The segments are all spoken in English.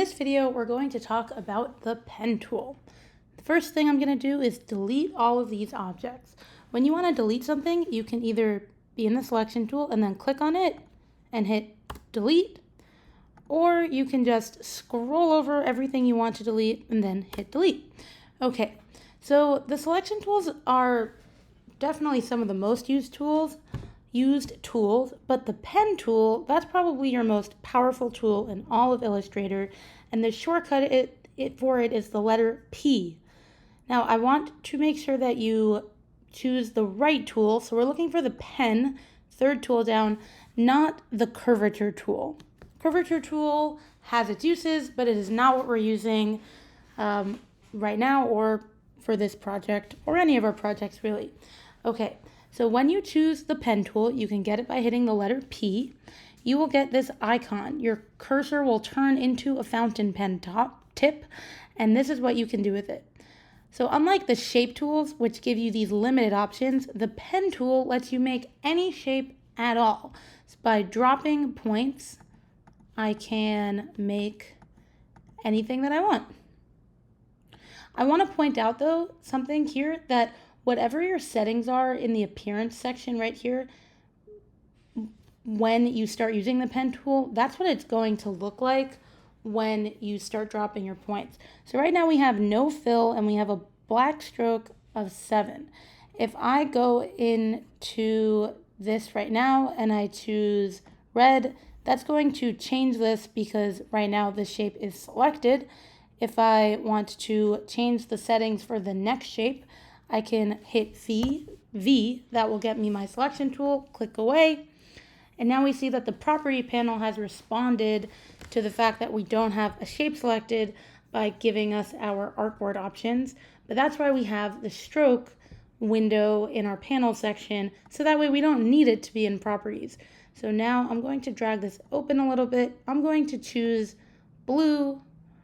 In this video, we're going to talk about the pen tool. The first thing I'm going to do is delete all of these objects. When you want to delete something, you can either be in the selection tool and then click on it and hit delete, or you can just scroll over everything you want to delete and then hit delete. Okay, so the selection tools are definitely some of the most used tools, but the pen tool, that's probably your most powerful tool in all of Illustrator, and the shortcut for it is the letter P. Now I want to make sure that you choose the right tool, so we're looking for the pen, third tool down, not the curvature tool. Curvature tool has its uses, but it is not what we're using right now or for this project or any of our projects really. Okay, so when you choose the pen tool, you can get it by hitting the letter P. You will get this icon. Your cursor will turn into a fountain pen tip, and this is what you can do with it. So unlike the shape tools, which give you these limited options, the pen tool lets you make any shape at all. So by dropping points, I can make anything that I want. I want to point out though, something here, that whatever your settings are in the appearance section right here, when you start using the pen tool, that's what it's going to look like when you start dropping your points. So right now we have no fill and we have a black stroke of 7. If I go into this right now and I choose red, that's going to change this because right now the shape is selected. If I want to change the settings for the next shape, I can hit V, that will get me my selection tool, click away, and now we see that the property panel has responded to the fact that we don't have a shape selected by giving us our artboard options, but that's why we have the stroke window in our panel section, so that way we don't need it to be in properties. So now I'm going to drag this open a little bit. I'm going to choose blue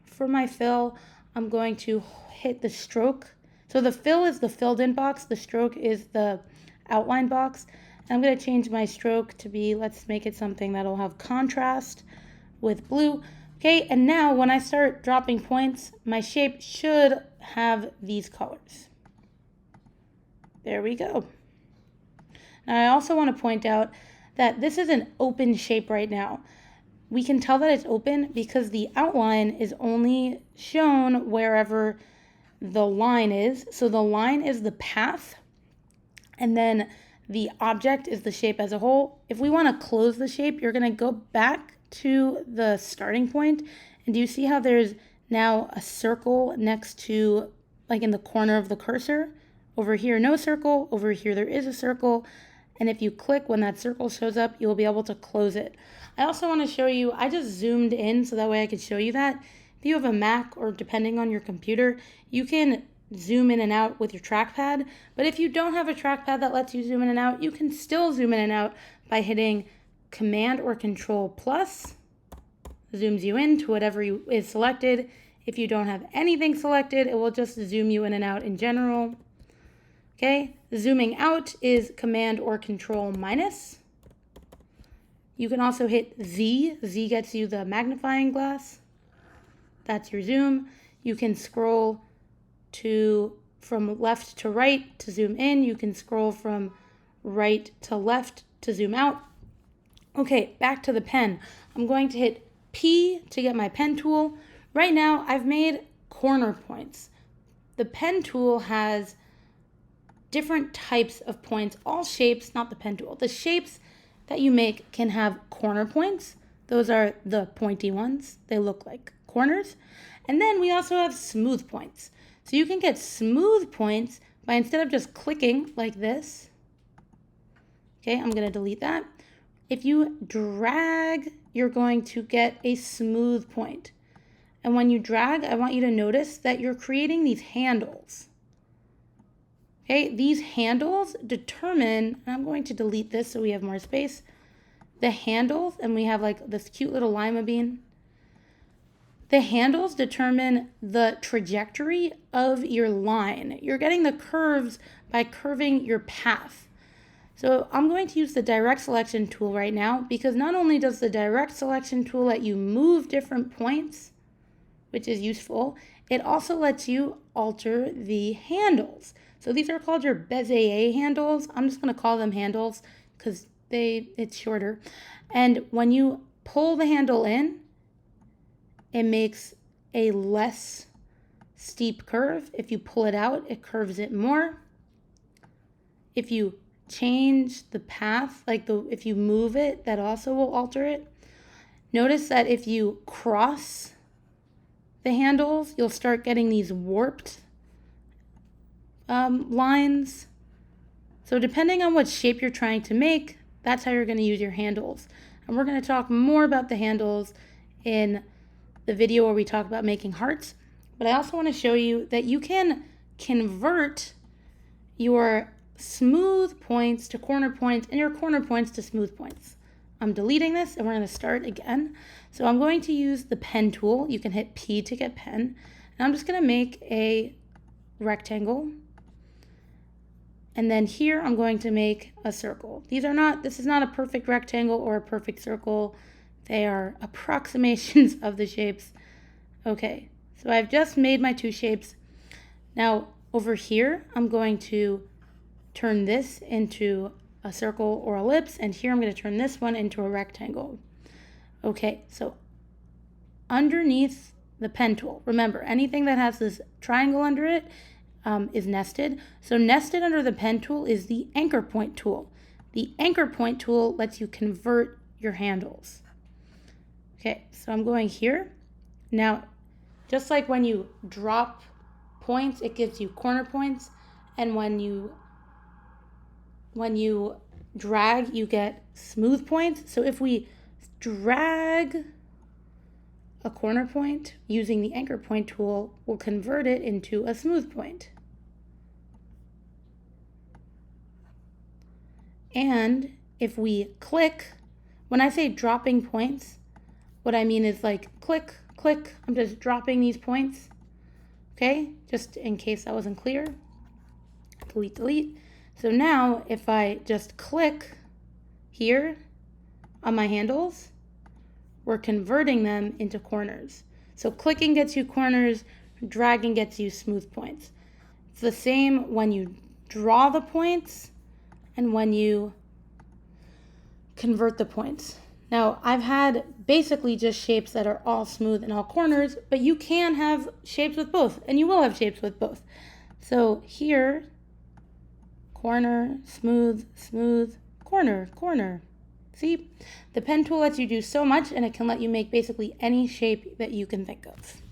for my fill. I'm going to hit the stroke. So the fill is the filled in box, the stroke is the outline box. And I'm going to change my stroke to be, let's make it something that'll have contrast with blue. Okay, and now when I start dropping points, my shape should have these colors. There we go. Now I also want to point out that this is an open shape right now. We can tell that it's open because the outline is only shown wherever the line is. So the line is the path, and then the object is the shape as a whole. If we want to close the shape, you're going to go back to the starting point, and do you see how there's now a circle next to, like in the corner of the cursor? Over here, no circle. Over here, there is a circle. And if you click, when that circle shows up, you'll be able to close it. I also want to show you, I just zoomed in so that way I could show you that. If you have a Mac or depending on your computer, you can zoom in and out with your trackpad. But if you don't have a trackpad that lets you zoom in and out, you can still zoom in and out by hitting Command or Control plus. Zooms you in to whatever is selected. If you don't have anything selected, it will just zoom you in and out in general. Okay, zooming out is Command or Control minus. You can also hit Z. Z gets you the magnifying glass. That's your zoom. You can scroll from left to right to zoom in. You can scroll from right to left to zoom out. Okay, back to the pen. I'm going to hit P to get my pen tool. Right now, I've made corner points. The pen tool has different types of points, all shapes, not the pen tool. The shapes that you make can have corner points. Those are the pointy ones. They look like corners. And then we also have smooth points. So you can get smooth points by, instead of just clicking like this, okay, I'm going to delete that. If you drag, you're going to get a smooth point. And when you drag, I want you to notice that you're creating these handles. Okay, these handles determine, and I'm going to delete this so we have more space. The handles, and we have like this cute little lima bean. The handles determine the trajectory of your line. You're getting the curves by curving your path. So I'm going to use the direct selection tool right now because not only does the direct selection tool let you move different points, which is useful. It also lets you alter the handles. So these are called your Bezier handles. I'm just going to call them handles because it's shorter. And when you pull the handle in, it makes a less steep curve. If you pull it out, it curves it more. If you change the path, if you move it, that also will alter it. Notice that if you cross the handles, you'll start getting these warped lines. So depending on what shape you're trying to make, that's how you're going to use your handles. And we're going to talk more about the handles in the video where we talk about making hearts. But I also want to show you that you can convert your smooth points to corner points and your corner points to smooth points. I'm deleting this and we're going to start again. So I'm going to use the pen tool. You can hit P to get pen. And I'm just going to make a rectangle. And then here I'm going to make a circle. This is not a perfect rectangle or a perfect circle. They are approximations of the shapes. Okay, so I've just made my two shapes. Now over here, I'm going to turn this into a circle or ellipse, and here I'm going to turn this one into a rectangle. Okay, so underneath the pen tool, remember anything that has this triangle under it is nested. So nested under the pen tool is the anchor point tool. The anchor point tool lets you convert your handles. Okay, so I'm going here. Now, just like when you drop points, it gives you corner points, and when you drag, you get smooth points. So if we drag a corner point using the anchor point tool, we'll convert it into a smooth point. And if we click, when I say dropping points, what I mean is like click, click, I'm just dropping these points. Okay, just in case that wasn't clear. Delete, delete. So now if I just click here on my handles, we're converting them into corners. So clicking gets you corners, dragging gets you smooth points. It's the same when you draw the points and when you convert the points. Now, I've had basically just shapes that are all smooth and all corners, but you can have shapes with both, and you will have shapes with both. So here, corner, smooth, smooth, corner, corner. See, the pen tool lets you do so much, and it can let you make basically any shape that you can think of.